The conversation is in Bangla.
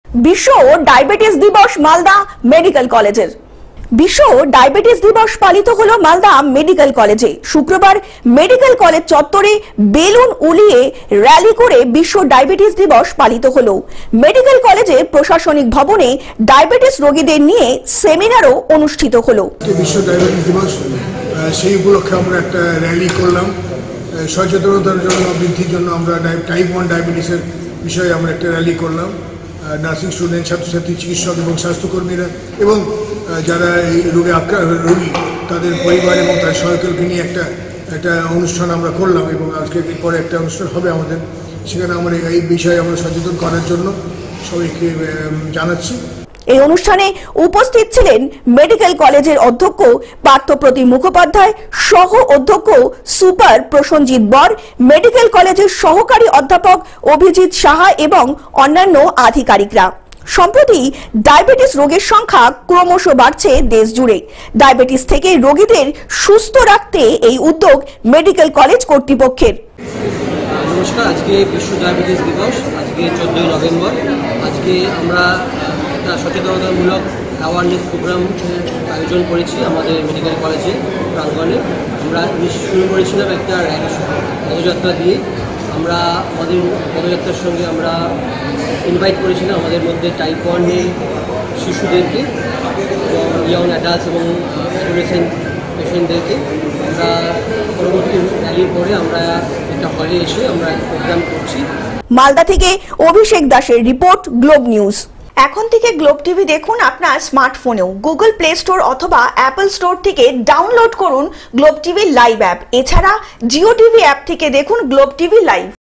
বিশ্ব ডায়াবেটিস দিবস মালদা মেডিকেল কলেজের। বিশ্ব ডায়াবেটিস দিবস পালিত হলো মালদা মেডিকেল কলেজে। শুক্রবার মেডিকেল কলেজ চত্বরে বেলুন উড়িয়ে র্যালি করে বিশ্ব ডায়াবেটিস দিবস পালিত হলো। মেডিকেল কলেজের প্রশাসনিক ভবনে ডায়াবেটিস রোগীদের নিয়ে সেমিনারও অনুষ্ঠিত হলো। বিশ্ব ডায়াবেটিস দিবস সেই উপলক্ষে আমরা একটা র্যালি করলাম। সচেতনতার জন্য, বৃদ্ধির জন্য আমরা টাইপ 1 ডায়াবেটিসের বিষয়ে আমরা একটা র্যালি করলাম। নার্সিং স্টুডেন্ট, ছাত্রছাত্রী, চিকিৎসক এবং স্বাস্থ্যকর্মীরা এবং যারা এই রোগী তাদের পরিবার এবং তার সহায়ককে নিয়ে একটা অনুষ্ঠান আমরা করলাম এবং আজকে পরে একটা অনুষ্ঠান হবে আমাদের। সেখানে আমরা এই বিষয়ে আমরা সচেতন করার জন্য সবাইকে জানাচ্ছি। এই অনুষ্ঠানে উপস্থিত ছিলেন মেডিকেল কলেজের অধ্যক্ষ পার্থপ্রতিম মুখোপাধ্যায়, সহ অধ্যক্ষ সুপার প্রসঞ্জিৎ বর, মেডিকেল কলেজের সহকারী অধ্যাপক অভিজিৎ সাহা এবং অন্যান্য আধিকারিকরা। সম্প্রতি ডায়াবেটিস রোগের সংখ্যা ক্রমশ বাড়ছে দেশ জুড়ে। ডায়াবেটিস থেকে রোগীদের সুস্থ রাখতে এই উদ্যোগ মেডিকেল কলেজ কর্তৃপক্ষের। নমস্কার, আজকে বিশ্ব ডায়াবেটিস দিবস, আজকে 14ই নভেম্বর। আজকে আমরা একটা সচেতনতামূলক অ্যাওয়ারনেস প্রোগ্রাম আয়োজন করেছি আমাদের মেডিকেল কলেজে প্রাঙ্গণে। আমরা শুরু করেছিলাম একটা পদযাত্রা দিয়ে। আমরা আমাদের পদযাত্রার সঙ্গে আমরা ইনভাইট করেছিলাম আমাদের মধ্যে টাইপ 1 শিশুদেরকে এবং ইয়ং অ্যাডাল্টস এবং অ্যাডোলেসেন্ট পেশেন্টদেরকে। আমরা পরবর্তী র্যালির পরে আমরা একটা হলে এসে আমরা প্রোগ্রাম করছি। মালদা থেকে অভিষেক দাসের রিপোর্ট, গ্লোব নিউজ। এখন থেকে গ্লোব টিভি দেখুন আপনার স্মার্টফোনেও। গুগল প্লে স্টোর অথবা অ্যাপল স্টোর থেকে ডাউনলোড করুন গ্লোব টিভি লাইভ অ্যাপ। এছাড়া জিও টিভি অ্যাপ থেকে দেখুন গ্লোব টিভি লাইভ।